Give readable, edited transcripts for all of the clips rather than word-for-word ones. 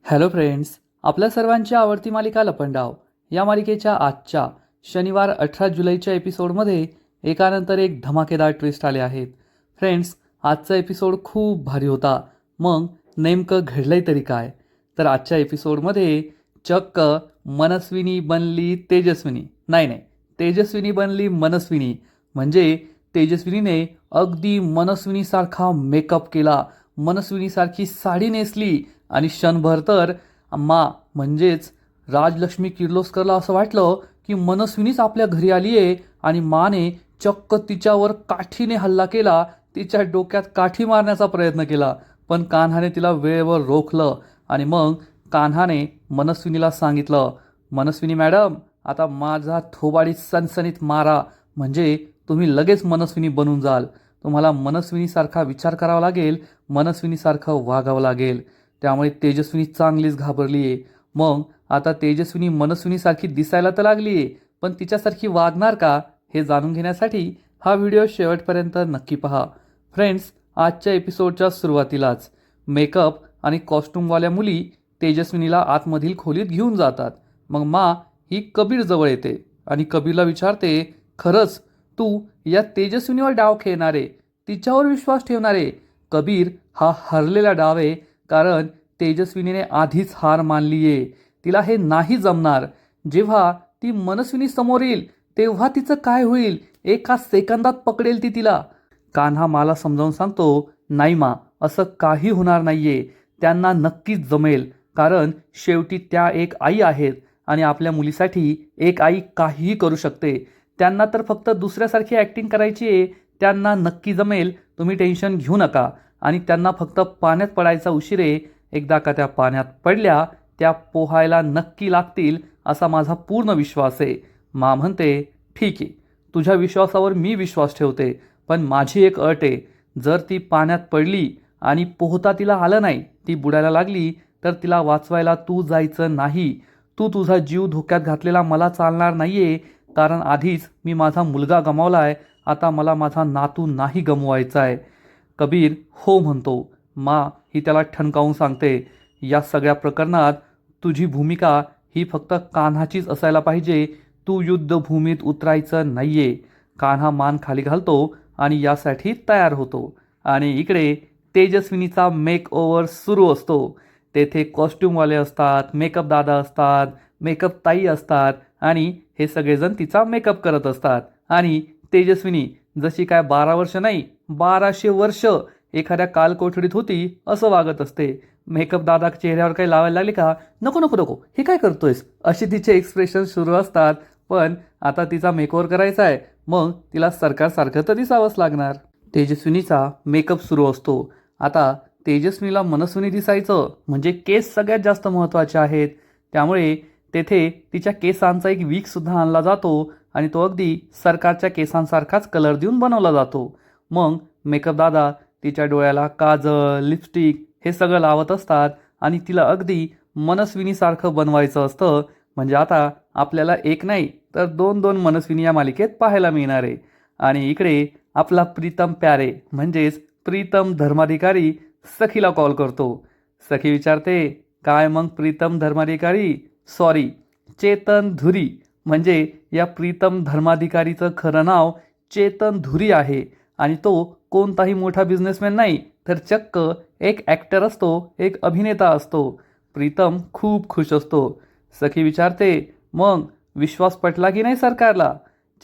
Hello friends, आपल्या सर्वांची आवडती मालिका लपंडाव या मालिकेच्या आजच्या शनिवार 18 जुलैच्या एपिसोडमध्ये एकानंतर एक धमाकेदार ट्विस्ट आले आहेत. फ्रेंड्स, आजचा एपिसोड खूप भारी होता. मग नेमकं घडलंय तरी काय? तर आजच्या एपिसोडमध्ये चक्क मनस्विनी बनली तेजस्विनी. नाही, तेजस्विनी बनली मनस्विनी. म्हणजे तेजस्विनीने अगदी मनस्विनीसारखा मेकअप केला, मनस्विनीसारखी साडी नेसली आणि क्षणभर तर म्हणजेच राजलक्ष्मी किर्लोस्करला असं वाटलं की मनस्विनीच आपल्या घरी आली आहे आणि माने चक्क तिच्यावर काठीने हल्ला केला, तिच्या डोक्यात काठी मारण्याचा प्रयत्न केला. पण कान्हाने तिला वेळेवर रोखलं आणि मग कान्हाने मनस्विनीला सांगितलं, मनस्विनी मॅडम, आता माझा थोबाडी सणसणीत मारा, म्हणजे तुम्ही लगेच मनस्विनी बनून जाल. तुम्हाला मनस्विनीसारखा विचार करावा लागेल, मनस्विनीसारखं वागावं लागेल. त्यामुळे तेजस्विनी चांगलीच घाबरली आहे. मग आता तेजस्विनी मनस्विनीसारखी दिसायला तर लागली आहे, पण तिच्यासारखी वागणार का हे जाणून घेण्यासाठी हा व्हिडिओ शेवटपर्यंत नक्की पहा. फ्रेंड्स, आजच्या एपिसोडच्या सुरुवातीलाच मेकअप आणि कॉस्ट्युमवाल्या मुली तेजस्विनीला आतमधील खोलीत घेऊन जातात. मग ही कबीर जवळ येते आणि कबीरला विचारते, खरंच तू या तेजस्विनीवर डाव खेळणारे, तिच्यावर विश्वास ठेवणारे? कबीर हा हरलेला डाव आहे, कारण तेजस्विनीने आधीच हार मानली आहे. तिला हे नाही जमणार. जेव्हा ती मनस्विनी समोर येईल तेव्हा तिचं काय होईल? एका सेकंदात पकडेल ती तिला. कान्हा मला समजावून सांगतो, नाही असं काही होणार नाहीये. त्यांना नक्कीच जमेल, कारण शेवटी त्या एक आई आहेत आणि आपल्या मुलीसाठी एक आई काहीही करू शकते. त्यांना तर फक्त दुसऱ्यासारखी ॲक्टिंग करायची आहे. त्यांना नक्की जमेल, तुम्ही टेन्शन घेऊ नका. आणि त्यांना फक्त पाण्यात पडायचा उशीर आहे. एकदा का त्या पाण्यात पडल्या त्या पोहायला नक्की लागतील, असा माझा पूर्ण विश्वास आहे. म्हणते, ठीक आहे, तुझ्या विश्वासावर मी विश्वास ठेवते, पण माझी एक अट आहे. जर ती पाण्यात पडली आणि पोहता तिला आलं नाही, ती बुडायला लागली, तर तिला वाचवायला तू जायचं नाही. तू तुझा जीव धोक्यात घातलेला मला चालणार नाहीये, कारण आधीच मी माझा मुलगा गमावलाय, आता मला माझा नातू नाही गमवायचा आहे. कबीर हो म्हणतो. ही त्याला ठणकावून सांगते, या सगळ्या प्रकरणात तुझी भूमिका ही फक्त कान्हाचीच असायला पाहिजे. तू युद्धभूमीत उतरायचं नाहीये. कान्हा मान खाली घालतो आणि यासाठी तयार होतो. आणि इकडे तेजस्विनीचा मेक ओव्हर सुरू असतो. तेथे कॉस्ट्युमवाले असतात, मेकअप दादा असतात, मेकअप ताई असतात आणि हे सगळेजण तिचा मेकअप करत असतात. आणि तेजस्विनी जशी काय 12 वर्ष नाही, 1200 वर्ष एखाद्या कालकोठडीत होती असं वागत असते. मेकअप दादा चेहऱ्यावर काही लावायला लागले का, नको नको नको, हे काय करतोयस, असे तिचे एक्सप्रेशन सुरू असतात. पण आता तिचा मेकओव्हर करायचा आहे, मग तिला सरकारसारखं तर दिसावंच लागणार. तेजस्विनीचा मेकअप सुरू असतो. आता तेजस्विनीला मनस्विनी दिसायचं म्हणजे केस सगळ्यात जास्त महत्त्वाचे आहेत. त्यामुळे तेथे तिच्या केसांचा एक विगसुद्धा आणला जातो आणि तो अगदी सरकारच्या केसांसारखाच कलर देऊन बनवला जातो. मग मेकअप दादा तिच्या डोळ्याला काजळ, लिपस्टिक हे सगळं लावत असतात आणि तिला अगदी मनस्विनीसारखं बनवायचं असतं. म्हणजे आता आपल्याला एक नाही तर दोन दोन मनस्विनी या मालिकेत पाहायला मिळणार आहे. आणि इकडे आपला प्रीतम प्यारे म्हणजेच प्रीतम धर्माधिकारी सखीला कॉल करतो. सखी विचारते, काय मग प्रीतम धर्माधिकारी, सॉरी चेतन धुरी, म्हणजे या प्रीतम धर्माधिकारीचं खरं नाव चेतन धुरी आहे आणि तो कोणताही मोठा बिझनेसमॅन नाही, तर चक्क एक ॲक्टर असतो, एक अभिनेता असतो. प्रीतम खूप खुश असतो. सखी विचारते, मग विश्वास पटला की नाही सरकारला?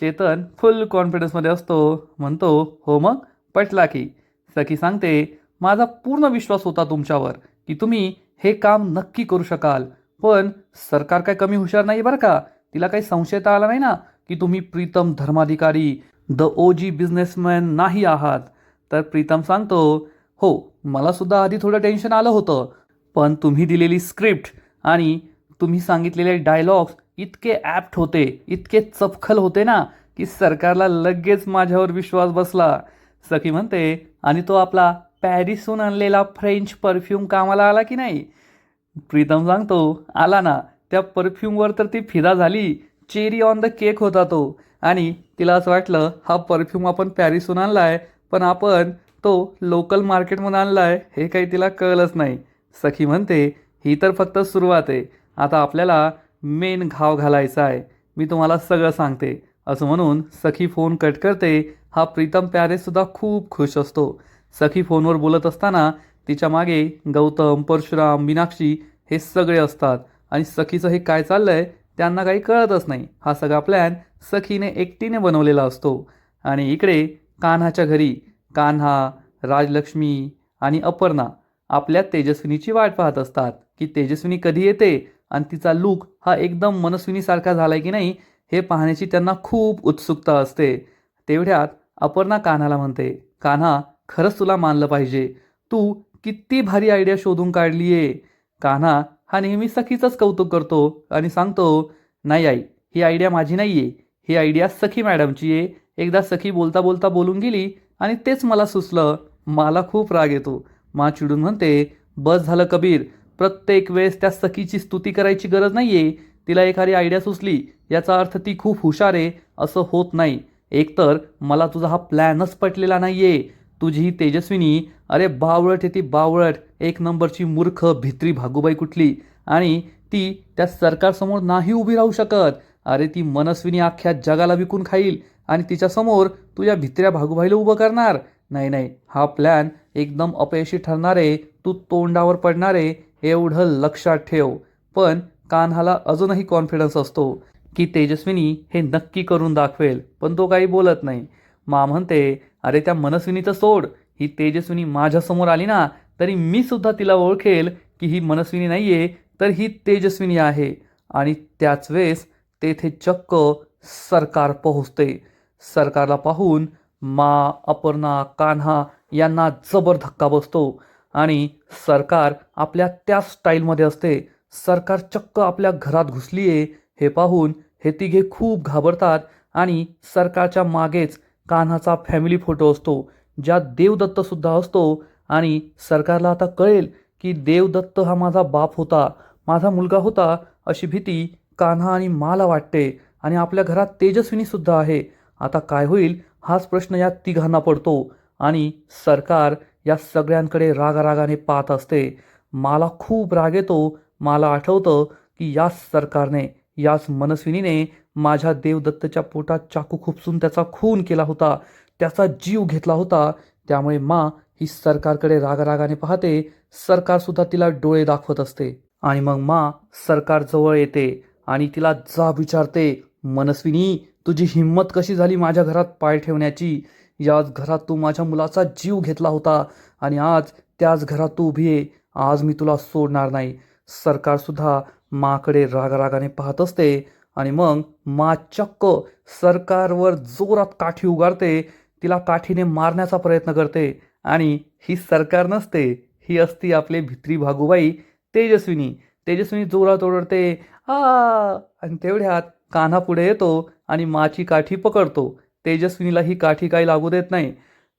चेतन फुल कॉन्फिडन्समध्ये असतो, म्हणतो, हो मग पटला की. सखी सांगते, माझा पूर्ण विश्वास होता तुमच्यावर की तुम्ही हे काम नक्की करू शकाल, पण सरकार काय कमी हुशार नाही बरं का. तिला काही संशय तर आला नाही ना की तुम्ही Pritam Dharmadhikari the OG businessman नाही आहात? तर प्रीतम सांगतो, हो, मला सुद्धा आधी थोडं टेन्शन आलं होतं, पण तुम्ही दिलेली स्क्रिप्ट आणि तुम्ही सांगितलेले डायलॉग्स इतके ॲप्ट होते, इतके चपखल होते ना, की सरकारला लगेच माझ्यावर विश्वास बसला. सखी म्हणते, आणि तो आपला पॅरिसहून आणलेला फ्रेंच परफ्यूम कामाला आला की नाही? प्रीतम सांगतो, आला ना. त्या परफ्यूमवर तर ती फिदा झाली. चेरी ऑन द केक होता तो. आणि तिला असं वाटलं, हा परफ्यूम आपण पॅरिसहून आणलाय, पण आपण तो लोकल मार्केटमधून आणलाय हे काही तिला कळलंच नाही. सखी म्हणते, ही तर फक्त सुरुवात आहे. आता आपल्याला मेन घाव घालायचा आहे. मी तुम्हाला सगळं सांगते. असं म्हणून सखी फोन कट करते. हा प्रीतम प्यारेसुद्धा खूप खुश असतो. सखी फोनवर बोलत असताना तिच्या मागे गौतम, परशुराम, मीनाक्षी हे सगळे असतात आणि सखीचं हे काय चाललंय त्यांना काही कळतच नाही. हा सगळा प्लॅन सखीने एकटीने बनवलेला असतो. आणि इकडे कान्हाच्या घरी कान्हा, राजलक्ष्मी आणि अपर्णा आपल्या तेजस्विनीची वाट पाहत असतात की तेजस्विनी कधी येते आणि तिचा लूक हा एकदम मनस्विनीसारखा झालाय की नाही हे पाहण्याची त्यांना खूप उत्सुकता असते. तेवढ्यात अपर्णा कान्हाला म्हणते, कान्हा खरंच तुला मानलं पाहिजे. तू किती भारी आयडिया शोधून काढली आहे. कान्हा हा नेहमी सखीचंच कौतुक करतो आणि सांगतो, नाही आई, ही आयडिया माझी नाही आहे. ही आयडिया सखी मॅडमची आहे. एकदा सखी बोलता बोलता बोलून गेली आणि तेच मला सुचलं. मला खूप राग येतो. मा चिडून म्हणते, बस झालं कबीर. प्रत्येक वेळेस त्या सखीची स्तुती करायची गरज नाहीये. तिला एखादी आयडिया सुचली याचा अर्थ ती खूप हुशार आहे असं होत नाही. एकतर मला तुझा हा प्लॅनच पटलेला नाहीये. तुझी ही तेजस्विनी, अरे बावळट आहे ती, बावळट. एक नंबरची मूर्ख भित्री भागूबाई कुठली. आणि ती त्या सरकारसमोर नाही उभी राहू शकत. अरे ती मनस्विनी अख्ख्या जगाला विकून खाईल आणि तिच्यासमोर तुझ्या भित्र्या भागूबाईला उभं करणार. नाही नाही, हा प्लॅन एकदम अपयशी ठरणार आहे. तू तोंडावर पडणार आहे एवढं लक्षात ठेव. पण कान्हाला अजूनही कॉन्फिडन्स असतो की तेजस्विनी हे नक्की करून दाखवेल, पण तो काही बोलत नाही. मा म्हणते, अरे त्या मनस्विनीचं सोड. ही तेजस्विनी माझ्यासमोर आली ना तरी मी सुद्धा तिला ओळखेल की ही मनस्विनी नाहीये तर ही तेजस्विनी आहे. आणि त्याच वेळेस तेथे चक्क सरकार पोहोचते. सरकारला पाहून मा, अपर्णा, कान्हा यांना जबर धक्का बसतो आणि सरकार आपल्या त्याच स्टाईलमध्ये असते. सरकार चक्क आपल्या घरात घुसली आहे हे पाहून हे तिघे खूप घाबरतात आणि सरकारच्या मागेच कान्हाचा फॅमिली फोटो असतो ज्यात देवदत्तसुद्धा असतो. आणि सरकारला आता कळेल की देवदत्त हा माझा बाप होता, माझा मुलगा होता अशी भीती कान्हा आणि माला वाटते. आणि आपल्या घरात तेजस्विनीसुद्धा आहे. आता काय होईल हाच प्रश्न या तिघांना पडतो आणि सरकार या सगळ्यांकडे रागारागाने पाहत असते. मला खूप राग येतो. मला आठवतं की याच सरकारने, याच मनस्विनीने माझ्या देवदत्तच्या पोटात चाकू खुपसून त्याचा खून केला होता, त्याचा जीव घेतला होता. त्यामुळे मा ही सरकारकडे रागारागाने पाहते. सरकारसुद्धा तिला डोळे दाखवत असते. आणि मग मा सरकार जवळ येते आणि तिला जाब विचारते, मनस्विनी तुझी हिंमत कशी झाली माझ्या घरात पाय ठेवण्याची. याच घरात तू माझ्या मुलाचा जीव घेतला होता आणि आज त्याच घरात तू उभी आहे. आज मी तुला सोडणार नाही. सरकारसुद्धा माकडे रागारागाने पाहत असते. आणि मग मा चक्क सरकारवर जोरात काठी उगारते. तिला काठीने मारण्याचा प्रयत्न करते. आणि ही सरकार नसते, ही असती आपले भित्री भागूबाई तेजस्विनी. तेजस्विनी जोरात ओरडते, आ. आणि तेवढ्यात कान्हा पुढे येतो आणि माची काठी पकडतो. तेजस्विनीला ही काठी काही लागू देत नाही.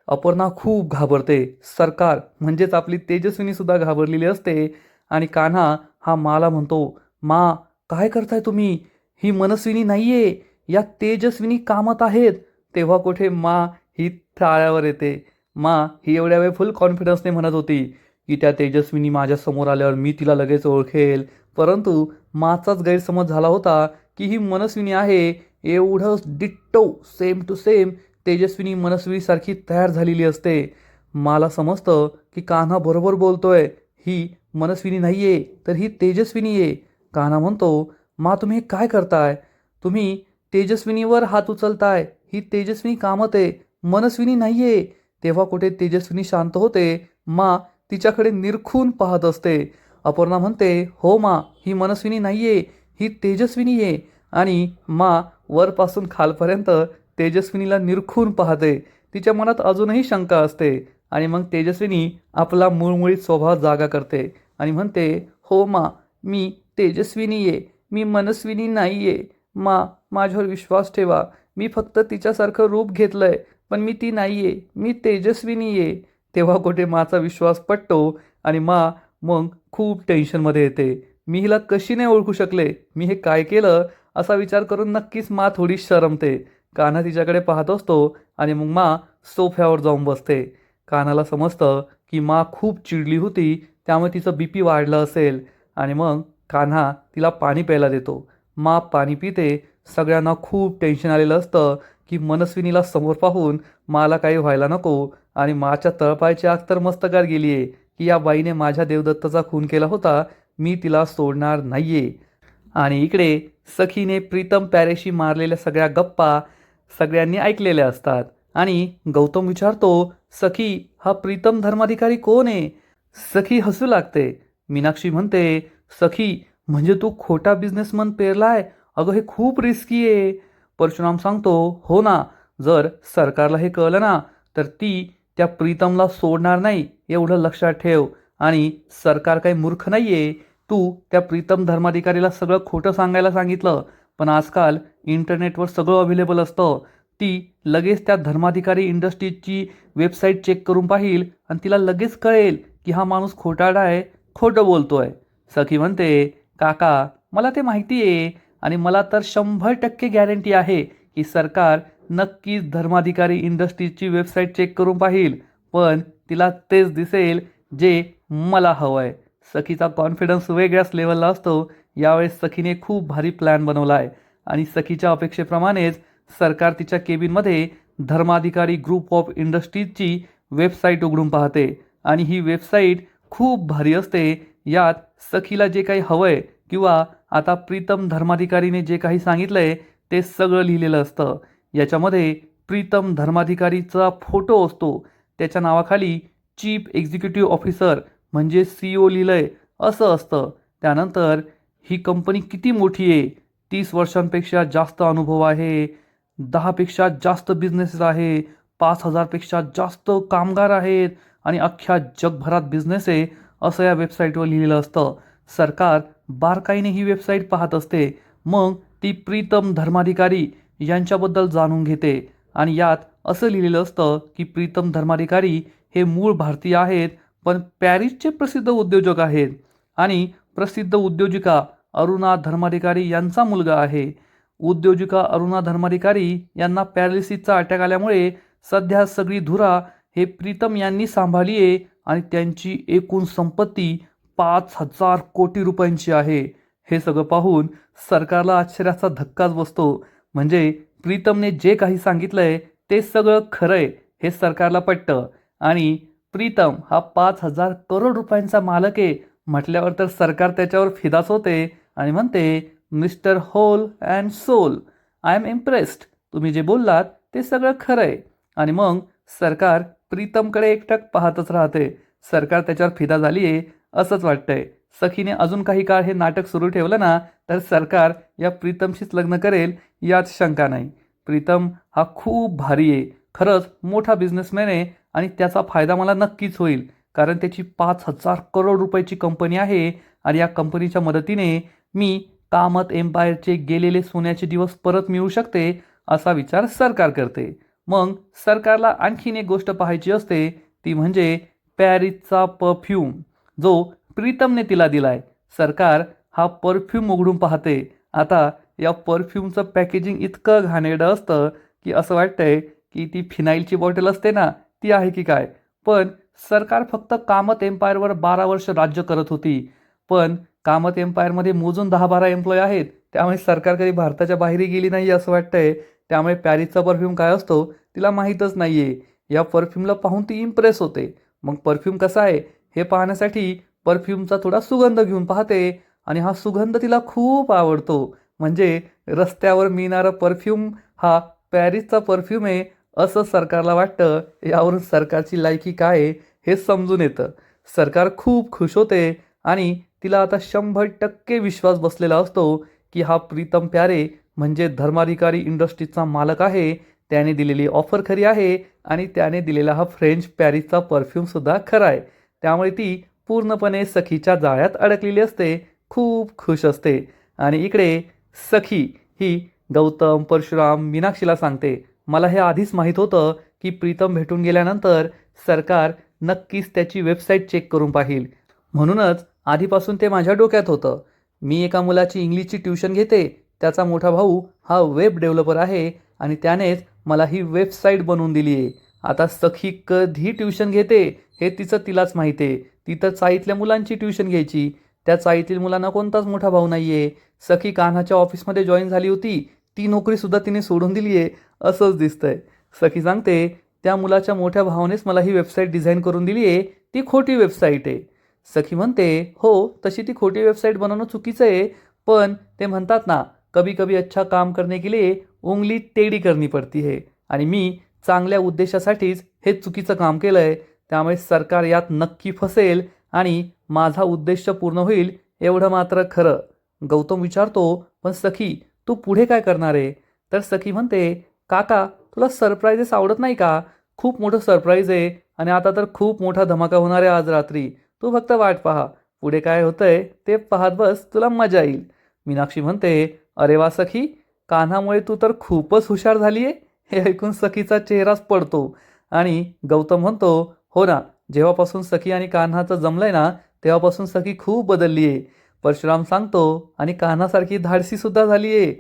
अपर्णा खूप घाबरते. सरकार म्हणजेच आपली तेजस्विनी सुद्धा घाबरलेली असते. आणि कान्हा हा माला म्हणतो, मा काय करताय तुम्ही. ही मनस्विनी नाहीये, या तेजस्विनी कामात आहेत. तेव्हा कुठे मा ही थाळ्यावर येते. मा ही एवढ्या वेळ फुल कॉन्फिडन्सने म्हणत होती की त्या तेजस्विनी माझ्या समोर आल्यावर मी तिला लगेच ओळखेल. परंतु माचाच गैरसमज झाला होता की ही मनस्विनी आहे. एवढं ditto same to same Tejaswini मनस्विनीसारखी तयार झालेली असते. मला समजतं की कान्हा बरोबर बोलतोय. ही मनस्विनी नाहीये तर ही तेजस्विनी आहे. कान्हा म्हणतो, मा तुम्ही हे काय करताय. तुम्ही तेजस्विनीवर हात उचलताय. ही तेजस्विनी कामत आहे, मनस्विनी नाहीये. तेव्हा कुठे तेजस्विनी शांत होते. मा तिच्याकडे निरखून पाहत असते. अपर्णा म्हणते, हो मा, ही मनस्विनी नाहीये, ही तेजस्विनी आहे. आणि मा वरपासून खालपर्यंत तेजस्विनीला निरखून पाहते. तिच्या मनात अजूनही शंका असते. आणि मग तेजस्विनी आपला मुळमुळीत स्वभाव जागा करते आणि म्हणते, हो मा, मी तेजस्विनी आहे, मी मनस्विनी नाही आहे. मा माझ्यावर विश्वास ठेवा. मी फक्त तिच्यासारखं रूप घेतलंय, पण मी ती नाही आहे, मी तेजस्विनी आहे. तेव्हा कुठे माचा विश्वास पटतो आणि मा मग खूप टेन्शनमध्ये येते. मी हिला कशी नाही ओळखू शकले, मी हे काय केलं असा विचार करून नक्कीच मा थोडी शरमते. कान्हा तिच्याकडे पाहत असतो आणि मग मा सोफ्यावर जाऊन बसते. कान्हाला समजतं की मा खूप चिडली होती, त्यामुळे तिचं BP वाढलं असेल. आणि मग कान्हा तिला पाणी प्यायला देतो. मा पाणी पिते. सगळ्यांना खूप टेन्शन आलेलं असतं की मनस्विनीला समोर पाहून माला काही व्हायला नको आणि माच्या तळपायची आग तर मस्तकार गेली आहे की या बाईने माझ्या देवदत्ताचा खून केला होता, मी तिला सोडणार नाहीये. आणि इकडे सखीने प्रीतम प्यारेशी मारलेल्या सगळ्या गप्पा सगळ्यांनी ऐकलेल्या असतात आणि गौतम विचारतो, सखी हा प्रीतम धर्माधिकारी कोण आहे? सखी हसू लागते. मीनाक्षी म्हणते, सखी म्हणजे तू खोटा बिझनेसमन पेरलाय, अगं हे खूप रिस्की आहे. परशुराम सांगतो, हो ना, जर सरकारला हे कळलं ना तर ती त्या प्रीतमला सोडणार नाही, एवढं लक्षात ठेव. आणि सरकार काही मूर्ख नाहीये. तू त्या प्रीतम धर्माधिकारीला सगळं खोटं सांगायला सांगितलं, पण आजकाल इंटरनेटवर सगळं अवेलेबल असतं. ती लगेच त्या धर्माधिकारी इंडस्ट्रीजची वेबसाईट चेक करून पाहिल आणि तिला लगेच कळेल की हा माणूस खोटारडा आहे, खोटं बोलतोय. सखी म्हणते, काका मला ते माहिती आहे आणि मला तर 100% गॅरंटी आहे की सरकार नक्कीच धर्माधिकारी इंडस्ट्रीजची वेबसाईट चेक करून पाहिल, पण तिला तेच दिसेल जे मला हवंय. सखीचा कॉन्फिडन्स वेगळ्याच लेवलला असतो. यावेळेस सखीने खूप भारी प्लॅन बनवला आहे आणि सखीच्या अपेक्षेप्रमाणेच सरकार तिच्या केबिनमध्ये धर्माधिकारी ग्रुप ऑफ इंडस्ट्रीजची वेबसाईट उघडून पाहते आणि ही वेबसाईट खूप भारी असते. यात सखीला जे काही हवंय किंवा आता प्रीतम धर्माधिकारीने जे काही सांगितलंय ते सगळं लिहिलेलं असतं. याच्यामध्ये प्रीतम धर्माधिकारीचा फोटो असतो. त्याच्या नावाखाली चीफ एक्झिक्युटिव्ह ऑफिसर म्हणजे CEO लिहिलंय असं असतं. त्यानंतर ही कंपनी किती मोठी आहे, 30 वर्षांपेक्षा जास्त अनुभव आहे, 10पेक्षा जास्त बिझनेसेस आहे, 5,000पेक्षा जास्त कामगार आहेत आणि अख्ख्या जगभरात बिझनेस आहे असं या वेबसाईटवर लिहिलेलं असतं. सरकार बारकाईने ही वेबसाईट पाहत असते. मग ती प्रीतम धर्माधिकारी यांच्याबद्दल जाणून घेते आणि यात असं लिहिलेलं असतं की प्रीतम धर्माधिकारी हे मूळ भारतीय आहेत, पण पॅरिसचे प्रसिद्ध उद्योजक आहेत आणि प्रसिद्ध उद्योजिका अरुणा धर्माधिकारी यांचा मुलगा आहे. उद्योजिका अरुणा धर्माधिकारी यांना पॅरालिसिसचा अटॅक आल्यामुळे सध्या सगळी धुरा हे प्रीतम यांनी सांभाळली आहे आणि त्यांची एकूण संपत्ती 5,000 कोटी रुपयांची आहे. हे सगळं पाहून सरकारला आश्चर्याचा धक्काच बसतो. म्हणजे प्रीतमने जे काही सांगितलंय ते सगळं खरंय हे सरकारला पटतं आणि प्रीतम हा 5,000 करोड रुपयांचा मालक आहे म्हटल्यावर तर सरकार त्याच्यावर फिदाच होते आणि म्हणते, mister whole and soul, I am impressed. तुम्ही जे बोललात ते सगळं खरं आहे. आणि मग सरकार प्रीतमकडे एकटक पाहतच राहते. सरकार त्याच्यावर फिदा झाली आहे असंच वाटतंय. सखीने अजून काही काळ हे नाटक सुरू ठेवलं ना तर सरकार या प्रीतमशीच लग्न करेल यात शंका नाही. प्रीतम हा खूप भारी आहे, खरंच मोठा बिझनेसमॅन आहे आणि त्याचा फायदा मला नक्कीच होईल, कारण त्याची 5,000 करोड रुपयाची कंपनी आहे आणि या कंपनीच्या मदतीने मी कामत एम्पायरचे गेलेले सोन्याचे दिवस परत मिळू शकते असा विचार सरकार करते. मग सरकारला आणखीन एक गोष्ट पाहायची असते, ती म्हणजे पॅरिसचा परफ्यूम जो प्रीतमने तिला दिलाय. सरकार हा परफ्यूम उघडून पाहते. आता या परफ्यूमचं पॅकेजिंग इतकं घाणेरडं असतं की असं वाटतंय की ती फिनाईलची बॉटल असते ना ती आहे की काय. पण सरकार फक्त कामत एम्पायरवर 12 वर्ष राज्य करत होती, पण कामत एम्पायरमध्ये मोजून 10-12 एम्प्लॉय आहेत, त्यामुळे सरकार कधी भारताच्या बाहेरही गेली नाही असं वाटतंय. त्यामुळे पॅरिसचा परफ्यूम काय असतो तिला माहीतच नाहीये. या परफ्यूमला पाहून ती इम्प्रेस होते. मग परफ्यूम कसा आहे हे पाहण्यासाठी परफ्यूमचा थोडा सुगंध घेऊन पाहते आणि हा सुगंध तिला खूप आवडतो. म्हणजे रस्त्यावर मिळणारा परफ्यूम हा पॅरिसचा परफ्यूम आहे असं सरकारला वाटतं. यावरून सरकारची लायकी काय आहे हे समजून येतं. सरकार खूप खुश होते आणि तिला आता 100% विश्वास बसलेला असतो की हा प्रीतम प्यारे म्हणजे धर्माधिकारी इंडस्ट्रीजचा मालक आहे. त्याने दिलेली ऑफर खरी आहे आणि त्याने दिलेला हा फ्रेंच पॅरिसचा परफ्यूमसुद्धा खरा आहे. त्यामुळे ती पूर्णपणे सखीच्या जाळ्यात अडकलेली असते, खूप खुश असते. आणि इकडे सखी ही गौतम, परशुराम, मीनाक्षीला सांगते, मला हे आधीच माहीत होतं की प्रीतम भेटून गेल्यानंतर सरकार नक्कीच त्याची वेबसाईट चेक करून पाहिल, म्हणूनच आधीपासून ते माझ्या डोक्यात होतं. मी एका मुलाची इंग्लिशची ट्यूशन घेते, त्याचा मोठा भाऊ हा वेब डेव्हलपर आहे आणि त्यानेच मला ही वेबसाईट बनवून दिली आहे. आता सखी कधी ट्यूशन घेते हे तिचं तिलाच माहिती आहे. ती तर चाळीतल्या मुलांची ट्यूशन घ्यायची, त्या चाळीतील मुलांना कोणताच मोठा भाऊ नाहीये. सखी कान्हाच्या ऑफिसमध्ये जॉईन झाली होती, ती नोकरीसुद्धा तिने सोडून दिली आहे असंच दिसतंय. सखी सांगते, त्या मुलाच्या मोठ्या भावानेच मला ही वेबसाईट डिझाईन करून दिली आहे, ती खोटी वेबसाईट आहे. सखी म्हणते, हो तशी ती खोटी वेबसाईट बनवणं चुकीचं आहे, पण ते म्हणतात ना, कभी कभी अच्छा काम करने के लिए उंगली टेढ़ी करनी पडती है. आणि मी चांगल्या उद्देशासाठीच हे चुकीचं काम केलं आहे, त्यामुळे सरकार यात नक्की फसेल आणि माझा उद्देश पूर्ण होईल एवढं मात्र खरं. गौतम विचारतो, पण सखी तू पुढे काय करणार आहे? तर सखी म्हणते, काका तुला सरप्राईजेस आवडत नाही का? खूप मोठं सरप्राईज आहे आणि आता तर खूप मोठा धमाका होणार आहे आज रात्री. तू फक्त वाट पहा, पुढे काय होतंय ते पाहत बस, तुला मजा येईल. मीनाक्षी म्हणते, अरे वा सखी, कान्हामुळे तू तर खूपच हुशार झाली आहे. हे ऐकून सखीचा चेहराच पडतो आणि गौतम म्हणतो, हो ना, जेव्हापासून सखी आणि कान्हाचं जमलंय ना तेव्हापासून सखी खूप बदलली आहे. परशुराम सांगतो, आणि कान्हासारखी धाडसी सुद्धा झाली आहे.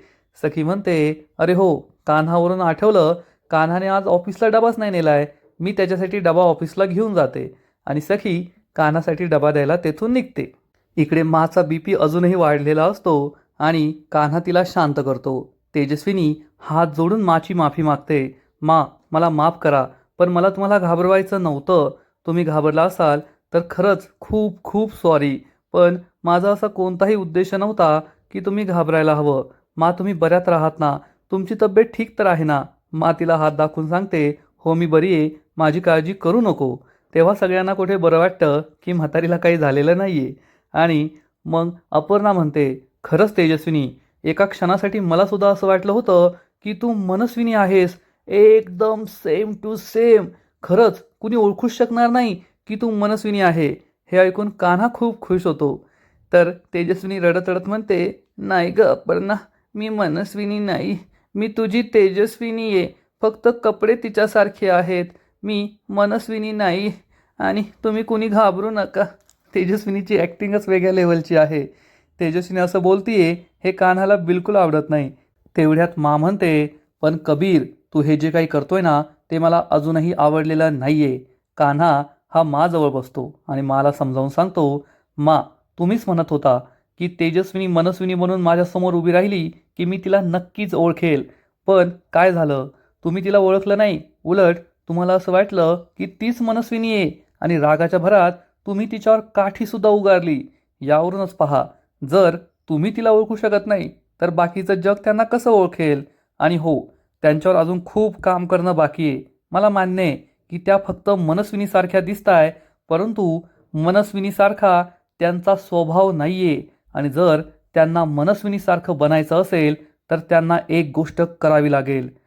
सखी म्हणते, अरे हो, कान्हावरून आठवलं, कान्हाने आज ऑफिसला डबाच नाही नेलाय. मी त्याच्यासाठी डबा ऑफिसला घेऊन जाते. आणि सखी कान्हासाठी डबा द्यायला तेथून निघते. इकडे माचा बीपी अजूनही वाढलेला असतो आणि कान्हा तिला शांत करतो. तेजस्विनी हात जोडून माची माफी मागते. मा, मला माफ करा, पण मला तुम्हाला घाबरवायचं नव्हतं. तुम्ही घाबरला असाल तर खरंच खूप खूप सॉरी, पण माझा असा कोणताही उद्देश नव्हता की तुम्ही घाबरायला हवं. मा, तुम्ही बऱ्यात राहात ना? तुमची तब्येत ठीक तर आहे ना? मा तिला हात दाखवून सांगते, हो मी बरी आहे, माझी काळजी करू नको. तेव्हा सगळ्यांना कुठे बरं वाटतं की म्हातारीला काही झालेलं नाही आहे. आणि मग अपर्णा म्हणते, खरंच तेजस्विनी, एका क्षणासाठी मला सुद्धा असं वाटलं होतं की तू मनस्विनी आहेस. एकदम सेम टू सेम. खरंच कुणी ओळखूच शकणार नाही की तू मनस्विनी आहे. हे ऐकून कान्हा खूप खुश होतो. तर तेजस्विनी रडत रडत म्हणते, नाही ग अपर्णा, मी मनस्विनी नाही, मी तुझी तेजस्विनी आहे. फक्त कपडे तिच्यासारखे आहेत. मी मनस्विनी नाही. आणि तुम्ही कुणी घाबरू नका. तेजस्विनीची ॲक्टिंगच वेगळ्या लेवलची आहे. तेजस्विनी असं बोलतीये हे कान्हाला बिलकुल आवडत नाही. तेवढ्यात मा म्हणते, पण कबीर, तू हे जे काही करतोय ना ते मला अजूनही आवडलेलं नाही आहे. कान्हा हा माजवळ बसतो आणि माला समजावून सांगतो, मा, तुम्हीच म्हणत होता की तेजस्विनी मनस्विनी म्हणून माझ्यासमोर उभी राहिली की मी तिला नक्कीच ओळखेल. पण काय झालं, तुम्ही तिला ओळखलं नाही. उलट तुम्हाला असं वाटलं की तीच मनस्विनी आहे आणि रागाच्या भरात तुम्ही तिच्यावर काठीसुद्धा उगारली. यावरूनच पहा, जर तुम्ही तिला ओळखू शकत नाही तर बाकीचं जग त्यांना कसं ओळखेल? आणि हो, त्यांच्यावर अजून खूप काम करणं बाकी आहे. मला मान्य आहे की त्या फक्त मनस्विनीसारख्या दिसताय, परंतु मनस्विनीसारखा त्यांचा स्वभाव नाही आहे. आणि जर त्यांना मनस्विनीसारखं बनायचं असेल तर त्यांना एक गोष्ट करावी लागेल.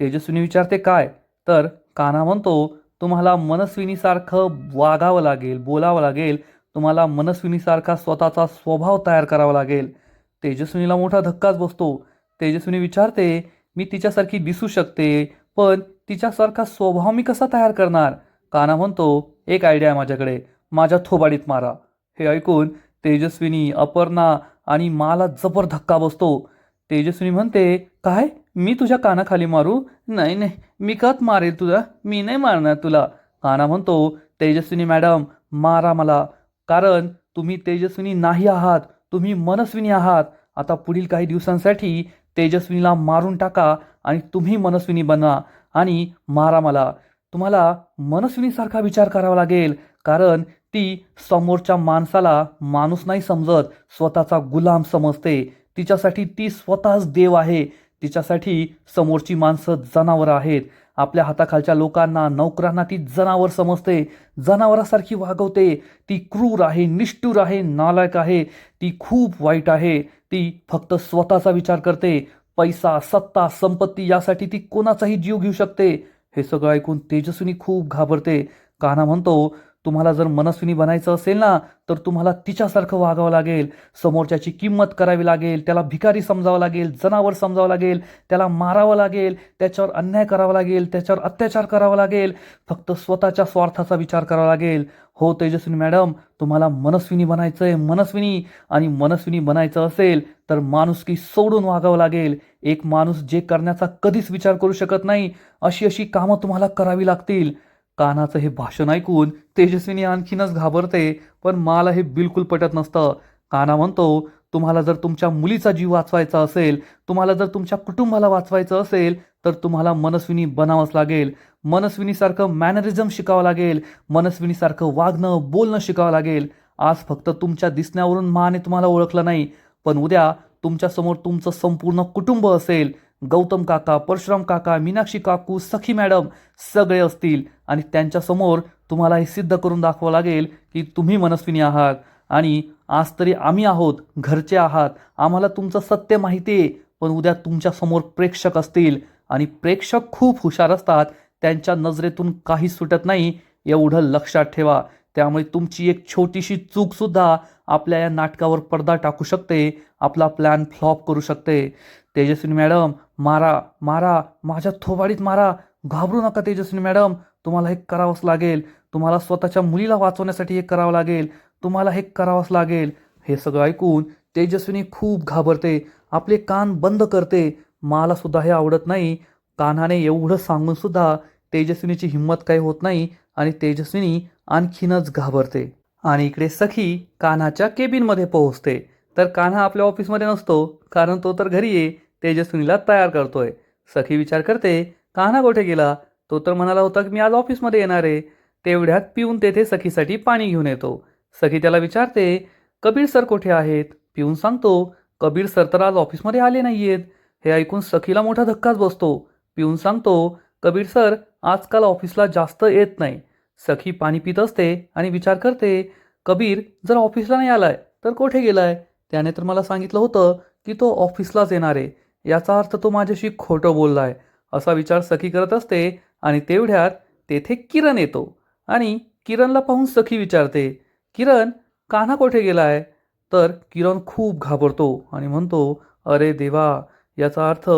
तेजस्विनी विचारते, काय? तर कान्हा म्हणतो, तुम्हाला मनस्विनीसारखं वागावं लागेल, बोलावं लागेल. तुम्हाला मनस्विनीसारखा स्वतःचा स्वभाव तयार करावा लागेल. तेजस्विनीला मोठा धक्काच बसतो. तेजस्विनी विचारते, मी तिच्यासारखी दिसू शकते, पण तिच्यासारखा स्वभाव मी कसा तयार करणार? कान्हा म्हणतो, एक आयडिया आहे माझ्याकडे, माझ्या थोबाडीत मारा. हे ऐकून तेजस्विनी, अपर्णा आणि माला जबर धक्का बसतो. तेजस्विनी म्हणते, काय? मी तुझ्या कानाखाली मारू? नाही नाही, मी कत मारेल तुला, मी नाही मारणार तुला. कान्हा म्हणतो, तेजस्विनी मॅडम, मारा मला, कारण तुम्ही तेजस्विनी नाही आहात, तुम्ही मनस्विनी आहात. आता पुढील काही दिवसांसाठी तेजस्विनीला मारून टाका आणि तुम्ही मनस्विनी बना आणि मारा मला. तुम्हाला मनस्विनीसारखा विचार करावा लागेल, कारण ती समोरच्या माणसाला माणूस नाही समजत, स्वतःचा गुलाम समजते. तिच्यासाठी ती स्वतःच देव आहे. तिच्यासाठी समोरची माणसं जनावरं आहेत. आपल्या हाताखालच्या लोकांना, नोकरांना ती जनावर समजते, जनावरासारखी वागवते. ती क्रूर आहे, निष्ठुर आहे, नालायक आहे, ती खूप वाईट आहे. ती फक्त स्वतःचा विचार करते. पैसा, सत्ता, संपत्ती यासाठी ती कोणाचाही जीव घेऊ शकते. हे सगळं ऐकून तेजस्विनी खूप घाबरते. कान्हा म्हणतो, तुम्हाला जर मनस्विनी बनायचं असेल ना तर तुम्हाला तिच्यासारखं वागावं लागेल. समोरच्याची किंमत करावी लागेल, त्याला भिकारी समजावं लागेल, जनावर समजावं लागेल, त्याला मारावं लागेल, त्याच्यावर अन्याय करावा लागेल, त्याच्यावर अत्याचार करावा लागेल. फक्त स्वतःच्या स्वार्थाचा विचार करावा लागेल. हो तेजस्विनी मॅडम, तुम्हाला मनस्विनी बनायचं आहे, मनस्विनी. आणि मनस्विनी बनायचं असेल तर माणुसकी सोडून वागावं लागेल. एक माणूस जे करण्याचा कधीच विचार करू शकत नाही अशी अशी कामं तुम्हाला करावी लागतील. कान्हाचं हे भाषण ऐकून तेजस्विनी आणखीनच घाबरते, पण मला हे बिलकुल पटत नसतं. कान्हा म्हणतो, तुम्हाला जर तुमच्या मुलीचा जीव वाचवायचा असेल, तुम्हाला जर तुमच्या कुटुंबाला वाचवायचं असेल, तर तुम्हाला मनस्विनी बनावंच लागेल. मनस्विनीसारखं मॅनरिझम शिकावं लागेल. मनस्विनीसारखं वागणं बोलणं शिकावं लागेल. आज फक्त तुमच्या दिसण्यावरून माने तुम्हाला ओळखलं नाही, पण उद्या तुमच्यासमोर तुमचं संपूर्ण कुटुंब असेल. गौतम काका, परशुराम काका, मीनाक्षी काकू, सखी मॅडम सगळे असतील आणि त्यांच्यासमोर तुम्हाला हे सिद्ध करून दाखवावं लागेल की तुम्ही मनस्विनी आहात. आणि आज तरी आम्ही आहोत, घरचे आहात, आम्हाला तुमचं सत्य माहिती आहे, पण उद्या तुमच्यासमोर प्रेक्षक असतील आणि प्रेक्षक खूप हुशार असतात. त्यांच्या नजरेतून काही सुटत नाही, एवढं लक्षात ठेवा. त्यामुळे तुमची एक छोटीशी चूकसुद्धा आपल्या या नाटकावर पडदा टाकू शकते, आपला प्लॅन फ्लॉप करू शकते. तेजस्विनी मॅडम, मारा मारा, माझ्या थोबाडीत मारा, घाबरू नका तेजस्विनी मॅडम, तुम्हाला हे करावंच लागेल. तुम्हाला स्वतःच्या मुलीला वाचवण्यासाठी हे करावं लागेल. तुम्हाला हे करावंच लागेल. हे सगळं ऐकून तेजस्विनी खूप घाबरते, आपले कान बंद करते. मला सुद्धा हे आवडत नाही. कान्हाने एवढं सांगून सुद्धा तेजस्विनीची हिंमत काही होत नाही आणि तेजस्विनी आणखीनच घाबरते. आणि इकडे सखी कान्हाच्या केबिनमध्ये पोहोचते. तर कान्हा आपल्या ऑफिसमध्ये नसतो, कारण तो तर घरी आहे, तेजस्विनीला तयार करतोय. सखी विचार करते, कान्हा कुठे गेला? तो तर म्हणाला होता की मी आज ऑफिसमध्ये येणार आहे. तेवढ्यात पिऊन तेथे सखीसाठी पाणी घेऊन येतो. सखी त्याला विचारते, कबीर सर कुठे आहेत? पिऊन सांगतो, कबीर सर तर आज ऑफिसमध्ये आले नाहीयेत. हे ऐकून सखीला मोठा धक्काच बसतो. पिऊन सांगतो, कबीर सर आजकाल ऑफिसला जास्त येत नाही. सखी पाणी पित असते आणि विचार करते, कबीर जर ऑफिसला नाही आलाय तर कुठे गेलाय? त्याने तर मला सांगितलं होतं की तो ऑफिसलाच येणार आहे. याचा अर्थ तो माझ्याशी खोटं बोललाय. असा विचार सखी करत असते आणि तेवढ्यात तेथे किरण येतो. आणि किरणला पाहून सखी विचारते, किरण, कान्हा कुठे गेलाय? तर किरण खूप घाबरतो आणि म्हणतो, अरे देवा, याचा अर्थ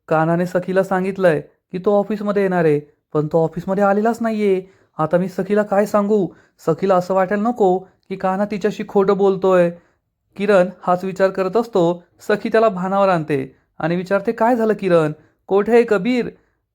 कान्हाने सखीला सांगितलंय की तो ऑफिसमध्ये येणार आहे, पण तो ऑफिसमध्ये आलेलाच नाहीये. आता मी सखीला काय सांगू? सखीला असं वाटायला नको की कान्हा तिच्याशी खोटं बोलतोय. किरण हाच विचार करत असतो. सखी त्याला भानावर आणते आणि विचारते, काय झालं किरण? कोठे आहे कबीर?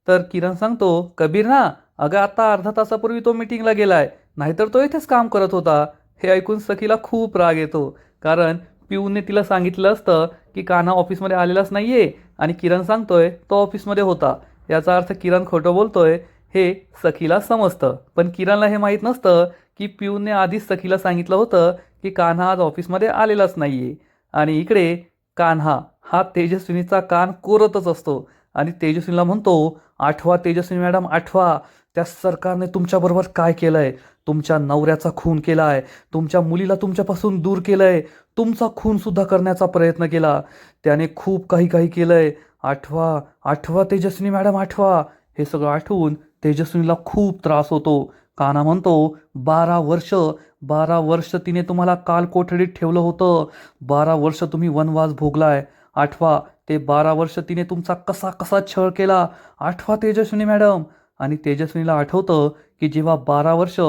तर किरण सांगतो, कबीर ना, अगं आता अर्धा तासापूर्वी तो मीटिंगला गेलाय, नाहीतर तो इथेच काम करत होता. हे ऐकून सखीला खूप राग येतो, कारण पिऊने तिला सांगितलं असतं की कान्हा ऑफिसमध्ये आलेलाच नाहीये आणि किरण सांगतोय तो ऑफिसमध्ये होता. याचा अर्थ किरण खोटं बोलतोय हे सखीला समजतं. पण किरणला हे माहीत नसतं की पिऊने आधीच सखीला सांगितलं होतं की कान्हा आज ऑफिसमध्ये आलेलाच नाहीये. आणि इकडे कान्हा हा तेजस्विनीचा कान कोरतच असतो आणि तेजस्विनीला म्हणतो, आठवा तेजस्विनी मॅडम, आठवा, त्या सरकारने तुमच्याबरोबर काय केलंय? तुमच्या नवऱ्याचा खून केलाय, तुमच्या मुलीला तुमच्यापासून दूर केलंय, तुमचा खून सुद्धा करण्याचा प्रयत्न केला. त्याने खूप काही काही केलंय. आठवा आठवा तेजस्विनी मॅडम, आठवा. हे सगळं आठवून तेजस्विनीला खूप त्रास होतो. कान्हा म्हणतो, 12 वर्ष, 12 वर्ष तिने तुम्हाला काल कोठडीत ठेवलं होतं. 12 वर्ष तुम्ही वनवास भोगलाय. आठवा, ते 12 वर्ष तिने तुमचा कसा कसा छळ केला. आठवा तेजस्विनी मॅडम. आणि तेजस्विनीला आठवतं की जेव्हा 12 वर्ष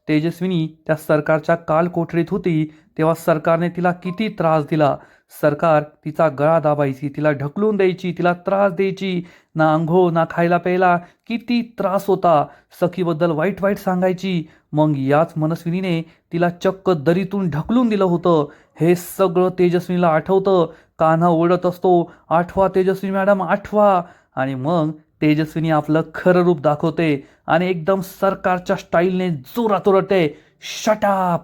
तेजस्विनी त्या सरकारच्या काल कोठडीत होती, तेव्हा सरकारने तिला किती त्रास दिला. सरकार तिचा गळा दाबायची, तिला ढकलून द्यायची, तिला त्रास द्यायची. ना अंघोळ ना खायला प्यायला, किती त्रास होता. सखीबद्दल वाईट वाईट सांगायची. मग याच मनस्विनीने तिला चक्क दरीतून ढकलून दिलं होतं. हे सगळं तेजस्विनीला आठवतं. कान्हा ओरडत असतो, आठवा तेजस्विनी मॅडम, आठवा. आणि मग तेजस्विनी आपलं खरं रूप दाखवते आणि एकदम सरकारच्या स्टाईलने जोरात ओरडते, शटाप.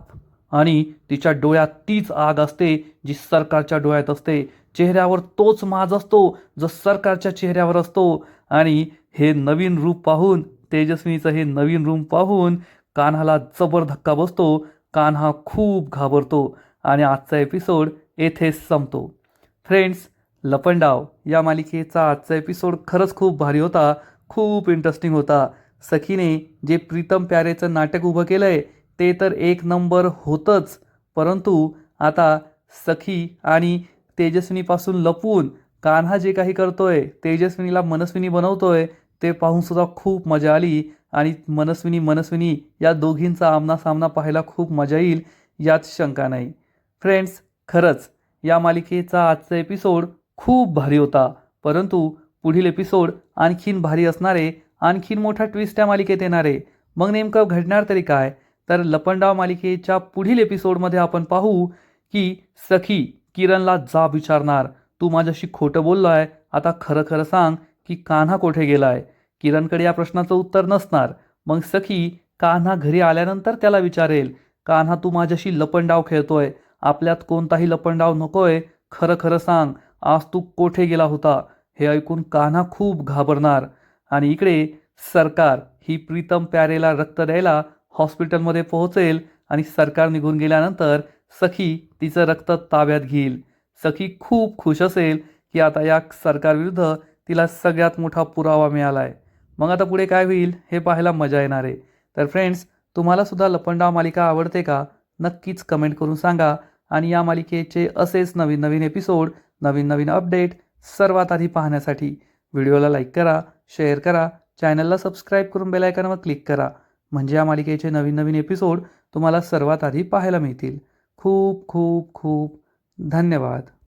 आणि तिच्या डोळ्यात तीच आग असते जी सरकारच्या डोळ्यात असते. चेहऱ्यावर तोच माज असतो जो सरकारच्या चेहऱ्यावर असतो. आणि हे नवीन रूप पाहून, तेजस्विनीचं हे नवीन रूप पाहून कान्हाला जबर धक्का बसतो. कान्हा खूप घाबरतो आणि आजचा एपिसोड येथेच संपतो. फ्रेंड्स, लपंडाव या मालिकेचा आजचा एपिसोड खरंच खूप भारी होता, खूप इंटरेस्टिंग होता. सखीने जे प्रीतम प्यारेचं नाटक उभं केलंय ते तर एक नंबर होतंच, परंतु आता सखी आणि तेजस्विनीपासून लपवून कान्हा जे काही करतोय, तेजस्विनीला मनस्विनी बनवतोय, ते पाहून सुद्धा खूप मजा आली. आणि मनस्विनी मनस्विनी या दोघींचा आमनासामना पाहायला खूप मजा येईल, यात शंका नाही. फ्रेंड्स, खरंच या मालिकेचा आजचा एपिसोड खूप भारी होता, परंतु पुढील एपिसोड आणखीन भारी असणारे, आणखीन मोठा ट्विस्ट त्या मालिकेत येणारे. मग नेमकं घडणार तरी काय? तर लपंडाव मालिकेच्या पुढील एपिसोडमध्ये आपण पाहू की सखी किरणला जाब विचारणार, तू माझ्याशी खोटं बोललो आहे, आता खरं खरं सांग की कान्हा कोठे गेलाय. किरणकडे या प्रश्नाचं उत्तर नसणार. मग सखी कान्हा घरी आल्यानंतर त्याला विचारेल, कान्हा तू माझ्याशी लपंडाव खेळतोय, आपल्यात कोणताही लपंडाव नकोय, खरं खरं सांग आज तू कोठे गेला होता. हे ऐकून कान्हा खूप घाबरणार. आणि इकडे सरकार ही प्रीतम प्यारेला रक्त द्यायला हॉस्पिटलमध्ये पोहोचेल आणि सरकार निघून गेल्यानंतर सखी तिचं रक्त ताब्यात घेईल. सखी खूप खुश असेल की आता या सरकारविरुद्ध तिला सगळ्यात मोठा पुरावा मिळाला आहे. मग आता पुढे काय होईल हे पाहायला मजा येणार आहे. तर फ्रेंड्स, तुम्हाला सुद्धा लपंडाव मालिका आवडते का? नक्कीच कमेंट करून सांगा. आणि या मालिकेचे असेच नवीन नवीन एपिसोड, नवीन नवीन अपडेट सर्वात आधी पाहण्यासाठी व्हिडिओला लाईक करा, शेअर करा, चॅनलला सबस्क्राईब करून बेल आयकॉनवर क्लिक करा. म्हणजे या मालिकेचे नवीन नवीन एपिसोड तुम्हाला सर्वात आधी पाहायला मिळतील. खूप खूप खूप धन्यवाद.